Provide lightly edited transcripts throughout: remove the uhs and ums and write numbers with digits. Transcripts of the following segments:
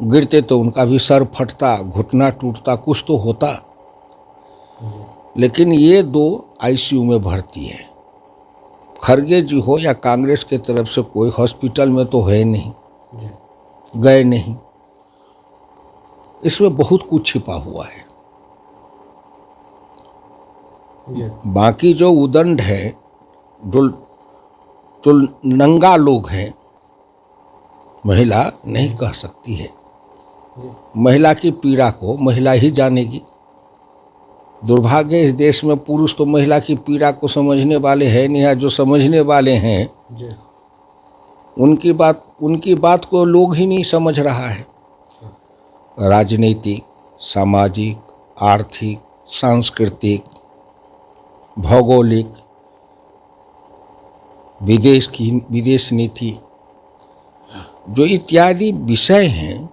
गिरते तो उनका भी सर फटता, घुटना टूटता, कुछ तो होता। लेकिन ये दो आईसीयू में भर्ती है। खरगे जी हो या कांग्रेस के तरफ से कोई हॉस्पिटल में तो है नहीं, गए नहीं। इसमें बहुत कुछ छिपा हुआ है। बाकी जो उदंड है, जो नंगा लोग हैं, महिला नहीं कह सकती है। महिला की पीड़ा को महिला ही जानेगी। दुर्भाग्य इस देश में पुरुष तो महिला की पीड़ा को समझने वाले हैं नहीं, या जो समझने वाले हैं उनकी बात को लोग ही नहीं समझ रहा है। राजनीतिक, सामाजिक, आर्थिक, सांस्कृतिक, भौगोलिक, विदेश नीति, जो इत्यादि विषय हैं,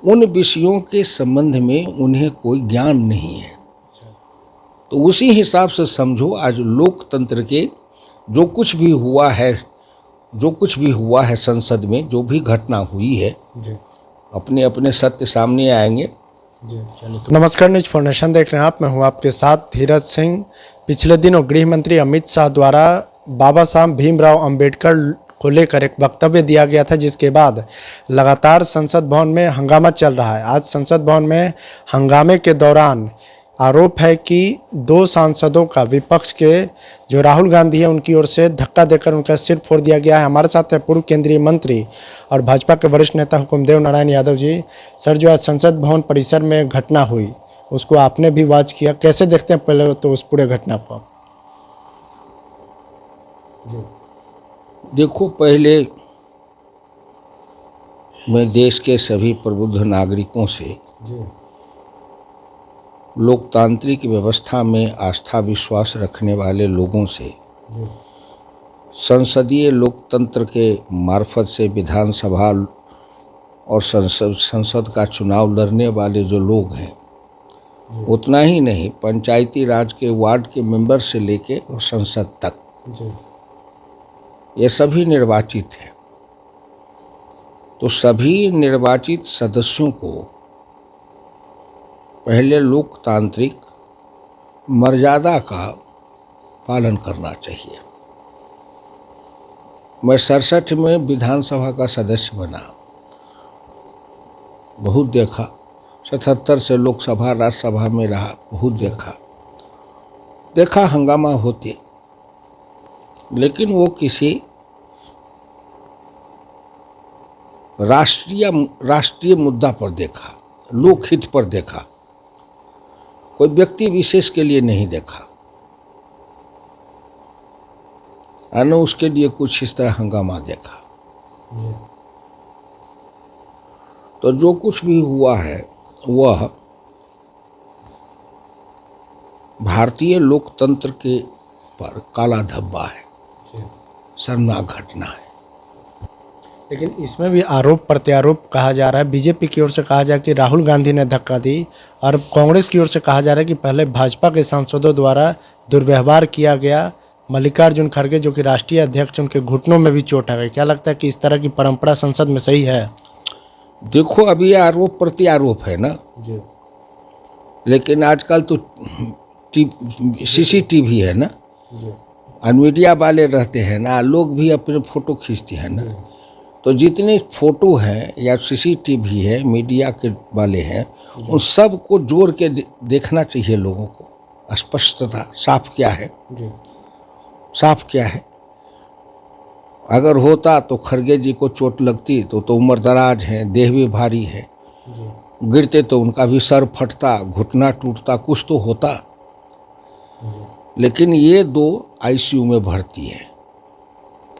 उन विषयों के संबंध में उन्हें कोई ज्ञान नहीं है। तो उसी हिसाब से समझो, आज लोकतंत्र के जो कुछ भी हुआ है संसद में, जो भी घटना हुई है, अपने अपने सत्य सामने आएंगे। नमस्कार, न्यूज फॉर नेशन देख रहे हैं आप। मैं हूं आपके साथ धीरज सिंह। पिछले दिनों गृह मंत्री अमित शाह द्वारा बाबा साहब भीमराव अंबेडकर को लेकर एक वक्तव्य दिया गया था, जिसके बाद लगातार संसद भवन में हंगामा चल रहा है। आज संसद भवन में हंगामे के दौरान आरोप है कि दो सांसदों का, विपक्ष के जो राहुल गांधी है, उनकी ओर से धक्का देकर उनका सिर फोड़ दिया गया है। हमारे साथ है पूर्व केंद्रीय मंत्री और भाजपा के वरिष्ठ नेता हुकुमदेव नारायण यादव जी। सर, जो आज संसद भवन परिसर में घटना हुई, उसको आपने भी वॉच किया, कैसे देखते हैं पहले तो उस पूरे घटना को? देखो, पहले मैं देश के सभी प्रबुद्ध नागरिकों से लोकतांत्रिक व्यवस्था में आस्था विश्वास रखने वाले लोगों से, संसदीय लोकतंत्र के मार्फत से विधानसभा और संसद का चुनाव लड़ने वाले जो लोग हैं, उतना ही नहीं, पंचायती राज के वार्ड के मेंबर से लेके और संसद तक, ये सभी निर्वाचित हैं। तो सभी निर्वाचित सदस्यों को पहले लोकतांत्रिक मर्यादा का पालन करना चाहिए। मैं 67 में विधानसभा का सदस्य बना, बहुत देखा। 77 से लोकसभा राज्यसभा में रहा, बहुत देखा हंगामा होते, लेकिन वो किसी राष्ट्रीय मुद्दा पर देखा, लोकहित पर देखा, कोई व्यक्ति विशेष के लिए नहीं देखा। और उसके लिए कुछ इस तरह हंगामा देखा। तो जो कुछ भी हुआ है वह भारतीय लोकतंत्र के पर काला धब्बा है, शर्मनाक घटना है। लेकिन इसमें भी आरोप प्रत्यारोप कहा जा रहा है। बीजेपी की ओर से कहा जा रहा है कि राहुल गांधी ने धक्का दी, और कांग्रेस की ओर से कहा जा रहा है कि पहले भाजपा के सांसदों द्वारा दुर्व्यवहार किया गया। मल्लिकार्जुन खड़गे, जो कि राष्ट्रीय अध्यक्ष, उनके घुटनों में भी चोट आ गई। क्या लगता है कि इस तरह की परंपरा संसद में सही है? देखो, अभी आरोप प्रत्यारोप है ना, लेकिन आजकल तो CCTV है ना, और मीडिया वाले रहते हैं ना, लोग भी अपने फोटो खींचते हैं ना। तो जितने फोटो हैं या CCTV है, मीडिया के वाले हैं, उन सब को जोड़ के देखना चाहिए लोगों को। स्पष्टता साफ क्या है, साफ क्या है। अगर होता तो खड़गे जी को चोट लगती, तो उम्र दराज है, देह भी भारी है, गिरते तो उनका भी सर फटता, घुटना टूटता, कुछ तो होता। लेकिन ये दो आईसीयू में भर्ती है।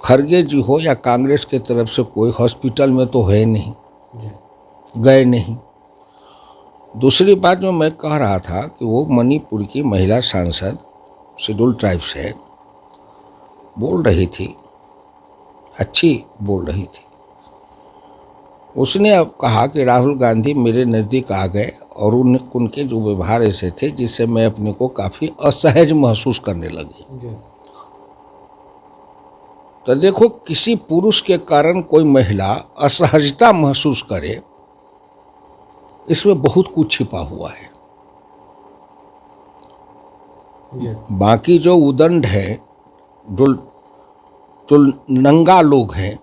खरगे जी हो या कांग्रेस के तरफ से कोई हॉस्पिटल में तो है नहीं, गए नहीं। दूसरी बात जो मैं कह रहा था कि वो मणिपुर की महिला सांसद, शेड्यूल ट्राइब से, बोल रही थी, अच्छी बोल रही थी। उसने अब कहा कि राहुल गांधी मेरे नज़दीक आ गए और उनके जो व्यवहार ऐसे थे जिससे मैं अपने को काफ़ी असहज महसूस करने लगी। तो देखो, किसी पुरुष के कारण कोई महिला असहजता महसूस करे, इसमें बहुत कुछ छिपा हुआ है। बाकी जो उदंड है, जो नंगा लोग हैं,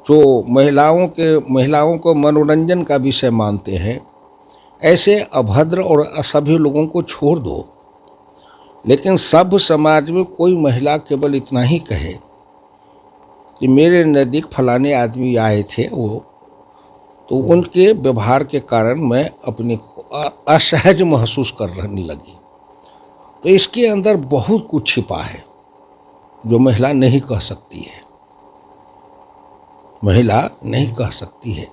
जो महिलाओं को मनोरंजन का विषय मानते हैं, ऐसे अभद्र और असभ्य लोगों को छोड़ दो। लेकिन सभ्य समाज में कोई महिला केवल इतना ही कहे कि मेरे नज़दीक फलाने आदमी आए थे, तो उनके व्यवहार के कारण मैं अपने को असहज महसूस करने लगी, तो इसके अंदर बहुत कुछ छिपा है जो महिला नहीं कह सकती है। महिला नहीं कह सकती है।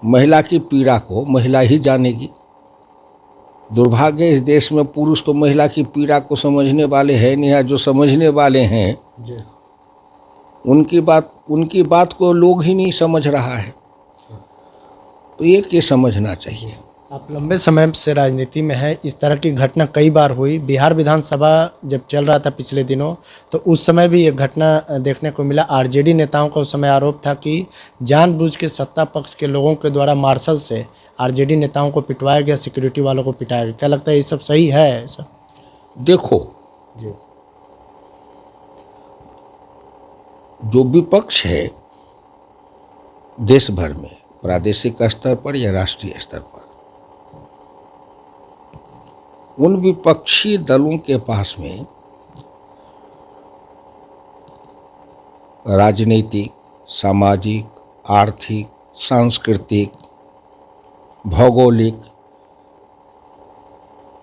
महिला की पीड़ा को महिला ही जानेगी। दुर्भाग्य, इस देश में पुरुष तो महिला की पीड़ा को समझने वाले हैं नहीं, जो समझने वाले हैं उनकी बात को लोग ही नहीं समझ रहा है। तो ये समझना चाहिए। आप लंबे समय से राजनीति में हैं, इस तरह की घटना कई बार हुई। बिहार विधानसभा जब चल रहा था पिछले दिनों, तो उस समय भी एक घटना देखने को मिला। आरजेडी नेताओं का उस समय आरोप था कि जानबूझ के सत्ता पक्ष के लोगों के द्वारा मार्शल से आरजेडी नेताओं को पिटवाया गया, सिक्योरिटी वालों को पिटाया गया। क्या लगता है ये सब सही है? सब देखो, जो विपक्ष है देश भर में, प्रादेशिक स्तर पर या राष्ट्रीय स्तर पर, उन विपक्षी दलों के पास में राजनीतिक, सामाजिक, आर्थिक, सांस्कृतिक, भौगोलिक,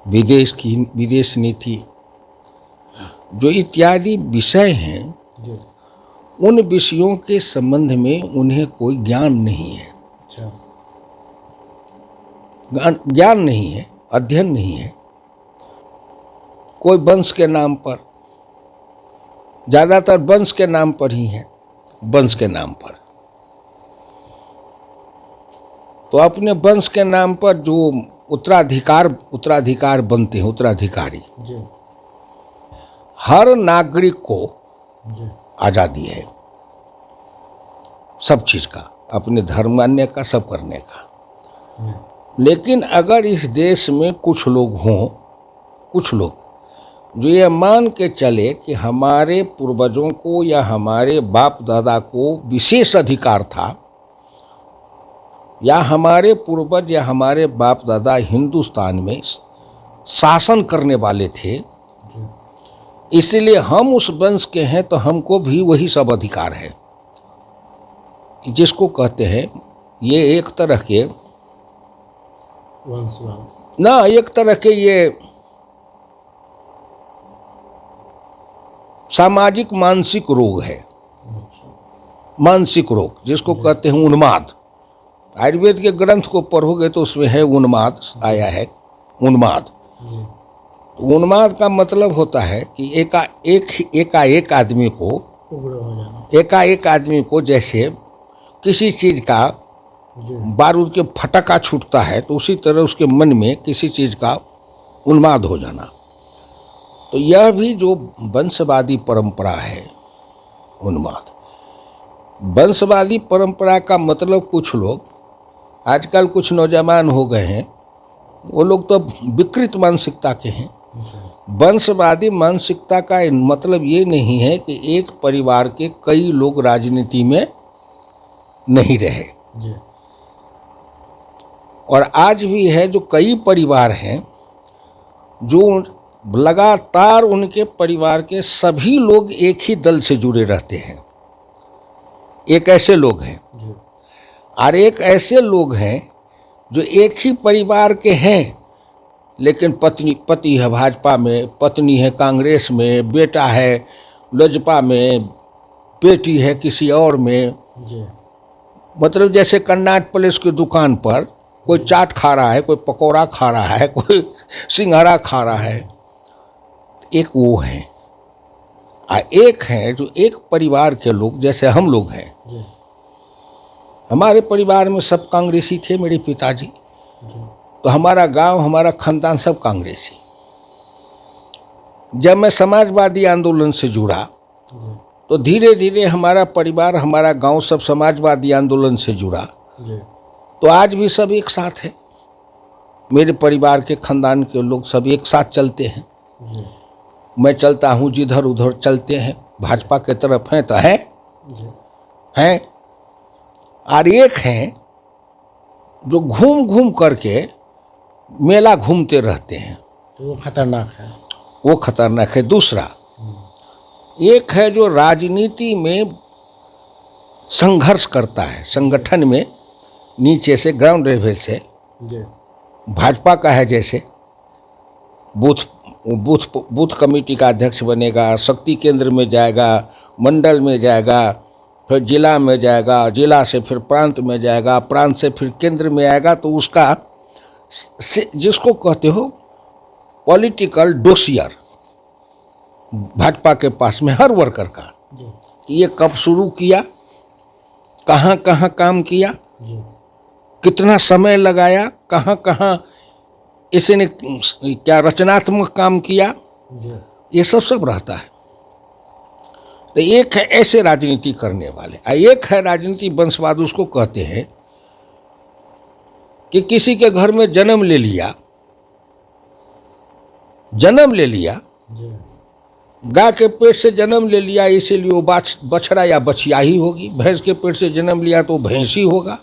विदेश नीति, जो इत्यादि विषय हैं, उन विषयों के संबंध में उन्हें कोई ज्ञान नहीं है। ज्ञान नहीं है, अध्ययन नहीं है। कोई वंश के नाम पर, ज़्यादातर वंश के नाम पर ही है, वंश के नाम पर। तो अपने वंश के नाम पर जो उत्तराधिकार बनते हैं, उत्तराधिकारी, हर नागरिक को आज़ादी है सब चीज़ का, अपने धर्म मानने का, सब करने का। लेकिन अगर इस देश में कुछ लोग जो ये मान के चले कि हमारे पूर्वजों को या हमारे बाप दादा को विशेष अधिकार था, या हमारे पूर्वज या हमारे बाप दादा हिंदुस्तान में शासन करने वाले थे, इसलिए हम उस वंश के हैं, तो हमको भी वही सब अधिकार है, जिसको कहते हैं ये एक तरह के एक तरह के ये सामाजिक मानसिक रोग है। मानसिक रोग जिसको कहते हैं उन्माद। आयुर्वेद के ग्रंथ को पढ़ोगे तो उसमें है उन्माद, आया है उन्माद। तो उन्माद का मतलब होता है कि एकाएक आदमी को जैसे किसी चीज़ का बारूद के फटका छूटता है, तो उसी तरह उसके मन में किसी चीज़ का उन्माद हो जाना। तो यह भी जो वंशवादी परंपरा है, उन्माद। वंशवादी परंपरा का मतलब, कुछ लोग आजकल कुछ नौजवान हो गए हैं, वो लोग तो विकृत मानसिकता के हैं। वंशवादी मानसिकता का मतलब ये नहीं है कि एक परिवार के कई लोग राजनीति में नहीं रहे, और आज भी है जो कई परिवार हैं जो लगातार उनके परिवार के सभी लोग एक ही दल से जुड़े रहते हैं। एक ऐसे लोग हैं, और एक ऐसे लोग हैं जो एक ही परिवार के हैं, लेकिन पति है भाजपा में, पत्नी है कांग्रेस में, बेटा है लोजपा में, बेटी है किसी और में। मतलब जैसे कन्नाट प्लेस की दुकान पर कोई चाट खा रहा है, कोई पकौड़ा खा रहा है, कोई सिंघाड़ा खा रहा है। एक वो है, और एक है जो एक परिवार के लोग, जैसे हम लोग हैं। हमारे परिवार में सब कांग्रेसी थे, मेरे पिताजी, तो हमारा गांव, हमारा खानदान सब कांग्रेसी। जब मैं समाजवादी आंदोलन से जुड़ा तो धीरे धीरे हमारा परिवार, हमारा गांव सब समाजवादी आंदोलन से जुड़ा। तो आज भी सब एक साथ है, मेरे परिवार के खानदान के लोग सब एक साथ चलते हैं। मैं चलता हूँ जिधर उधर चलते हैं, भाजपा के तरफ हैं तो हैं, और एक हैं जो घूम घूम करके मेला घूमते रहते हैं, तो वो खतरनाक है। वो खतरनाक है। दूसरा एक है जो राजनीति में संघर्ष करता है, संगठन में नीचे से, ग्राउंड लेवल से। भाजपा का है जैसे बूथ कमेटी का अध्यक्ष बनेगा, शक्ति केंद्र में जाएगा, मंडल में जाएगा, फिर जिला में जाएगा, जिला से फिर प्रांत में जाएगा, प्रांत से फिर केंद्र में आएगा। तो उसका जिसको कहते हो पॉलिटिकल डोसियर भाजपा के पास में हर वर्कर का, कि ये कब शुरू किया, कहाँ कहाँ काम किया, कितना समय लगाया, कहाँ कहाँ इसने क्या रचनात्मक काम किया, ये सब रहता है। तो एक है ऐसे राजनीति करने वाले, एक है राजनीति वंशवाद, उसको कहते हैं कि किसी के घर में जन्म ले लिया, गाय के पेट से जन्म ले लिया, इसीलिए वो बछड़ा या बछिया ही होगी। भैंस के पेट से जन्म लिया तो भैंस ही होगा।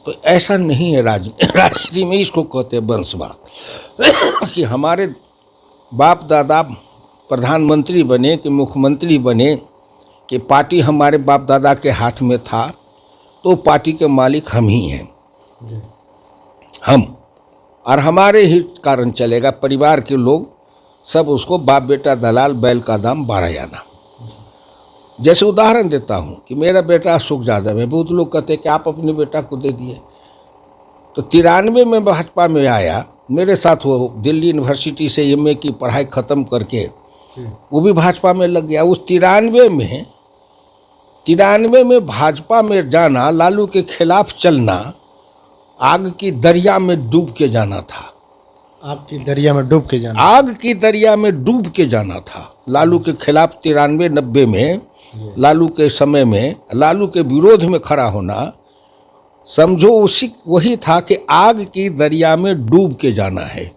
तो ऐसा नहीं है राजनीति में, इसको कहते हैं वंशवाद। कि हमारे बाप दादा प्रधानमंत्री बने कि मुख्यमंत्री बने, कि पार्टी हमारे बाप दादा के हाथ में था, तो पार्टी के मालिक हम ही हैं, हम, और हमारे ही कारण चलेगा। परिवार के लोग सब उसको बाप बेटा दलाल, बैल का दाम 12 आना। जैसे उदाहरण देता हूँ कि मेरा बेटा अशोक यादव है, बहुत लोग कहते हैं कि आप अपने बेटा को दे दिए। तो 93 में भाजपा में आया, मेरे साथ वो दिल्ली यूनिवर्सिटी से MA की पढ़ाई ख़त्म करके वो भी भाजपा में लग गया। उस 93 में भाजपा में जाना, लालू के खिलाफ चलना, आग की दरिया में डूब के जाना था। आपकी दरिया में डूब के जाना, आग की दरिया में डूब के जाना था। लालू के खिलाफ 93-90 में, लालू के समय में, लालू के विरोध में खड़ा होना, समझो वही था कि आग की दरिया में डूब के जाना है।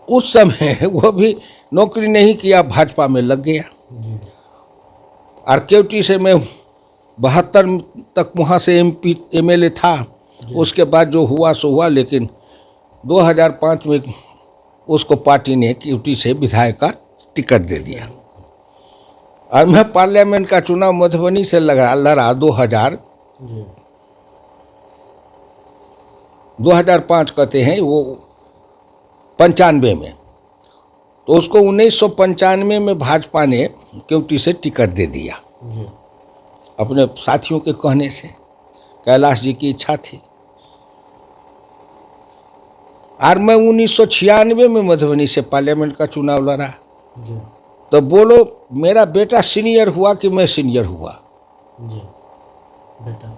उस समय वो भी नौकरी नहीं किया, भाजपा में लग गया। और केवटी से मैं 72 तक वहाँ से MLA था। उसके बाद जो हुआ सो हुआ, लेकिन 2005 में उसको पार्टी ने केवटी से विधायक का टिकट दे दिया। और मैं पार्लियामेंट का चुनाव मधुबनी से लड़ा 2005 कहते हैं, वो 95 में। तो उसको 1995 में भाजपा ने केवटी से टिकट दे दिया, अपने साथियों के कहने से। कैलाश जी की इच्छा थी। और मैं 1996 में मधुबनी से पार्लियामेंट का चुनाव लड़ा। तो बोलो, मेरा बेटा सीनियर हुआ कि मैं सीनियर हुआ? बेटा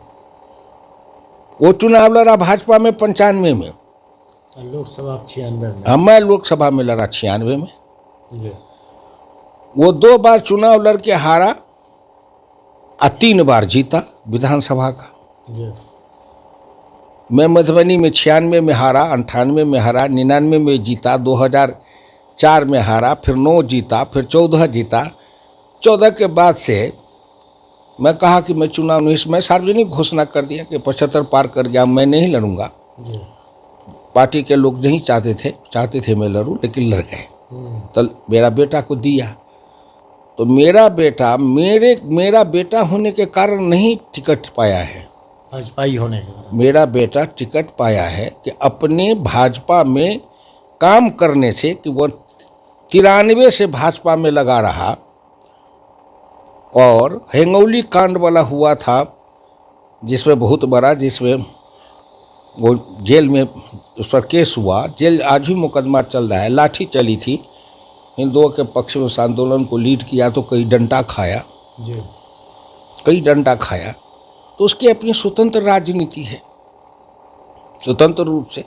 वो चुनाव लड़ा भाजपा में 95 में, लोकसभा 96 में। मैं लोकसभा में लड़ा 96 में। वो 2 बार चुनाव लड़के हारा और 3 बार जीता विधानसभा का। मैं मधुबनी में 96 में हारा, 98 में हारा, 99 में जीता, 2004 में हारा, फिर 9 जीता, फिर 14 जीता। 14 के बाद से मैं कहा कि मैं चुनाव नहीं, मैं सार्वजनिक घोषणा कर दिया कि 75 पार कर गया, मैं नहीं लड़ूंगा। पार्टी के लोग नहीं चाहते थे मैं लड़ूं, लेकिन लड़ गए। तो मेरा बेटा को दिया। तो मेरा बेटा होने के कारण नहीं टिकट पाया है, भाजपाई होने के कारण मेरा बेटा टिकट पाया है कि अपने भाजपा में काम करने से, कि वो 93 से भाजपा में लगा रहा। और हेंगौली कांड वाला हुआ था, जिसमें बहुत बड़ा, जिसमें वो जेल में उस पर केस हुआ, जेल आज भी मुकदमा चल रहा है। लाठी चली थी, हिंदुओं के पक्ष में उस आंदोलन को लीड किया, तो कई डंडा खाया। तो उसकी अपनी स्वतंत्र राजनीति है, स्वतंत्र रूप से।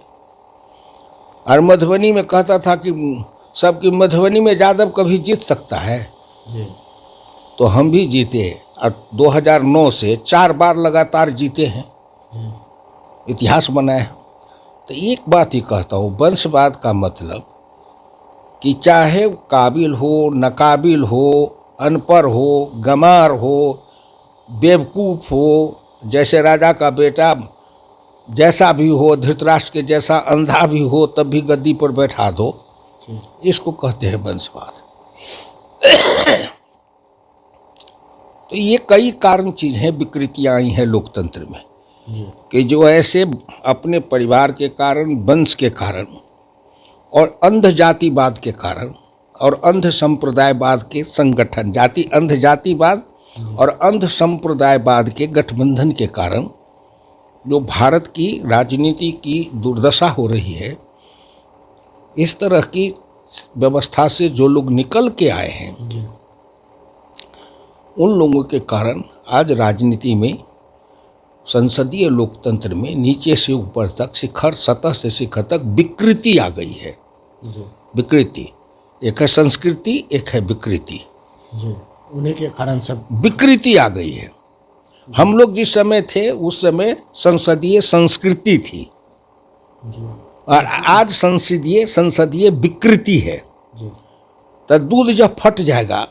और मधुबनी में कहता था कि सबकी मधुबनी में यादव कभी जीत सकता है? जी तो हम भी जीते और 2009 से 4 बार लगातार जीते हैं, इतिहास बनाए हैं। तो एक बात ही कहता हूँ, वंशवाद का मतलब कि चाहे काबिल हो, नाकाबिल हो, अनपढ़ हो, गंवार हो, बेवकूफ़ हो, जैसे राजा का बेटा जैसा भी हो, धृतराष्ट्र के जैसा अंधा भी हो, तब भी गद्दी पर बैठा दो, इसको कहते हैं वंशवाद। तो ये कई कारण चीज़ हैं, विकृतियाँ आई हैं लोकतंत्र में कि जो ऐसे अपने परिवार के कारण, वंश के कारण और अंध जातिवाद के कारण और अंध संप्रदायवाद के संगठन, अंध जातिवाद और अंध संप्रदायवाद के गठबंधन के कारण जो भारत की राजनीति की दुर्दशा हो रही है, इस तरह की व्यवस्था से जो लोग निकल के आए हैं, उन लोगों के कारण आज राजनीति में, संसदीय लोकतंत्र में नीचे से ऊपर तक, शिखर, सतह से शिखर तक विकृति आ गई है। विकृति, एक है संस्कृति, एक है विकृति। उन्हीं के कारण सब विकृति आ गई है। हम लोग जिस समय थे उस समय संसदीय संस्कृति थी और आज संसदीय विकृति है। तो दूध जब फट जाएगा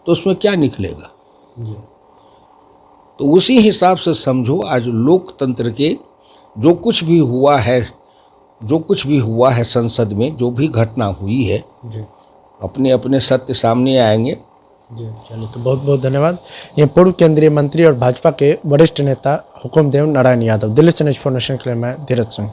तो उसमें क्या निकलेगा? तो उसी हिसाब से समझो, आज लोकतंत्र के जो कुछ भी हुआ है संसद में, जो भी घटना हुई है, अपने अपने सत्य सामने आएंगे। जी चलिए, तो बहुत बहुत धन्यवाद। ये पूर्व केंद्रीय मंत्री और भाजपा के वरिष्ठ नेता हुकुमदेव नारायण यादव। दिल्ली से न्यूज़ फॉर नेशन के लिए मैं धीरज सिंह।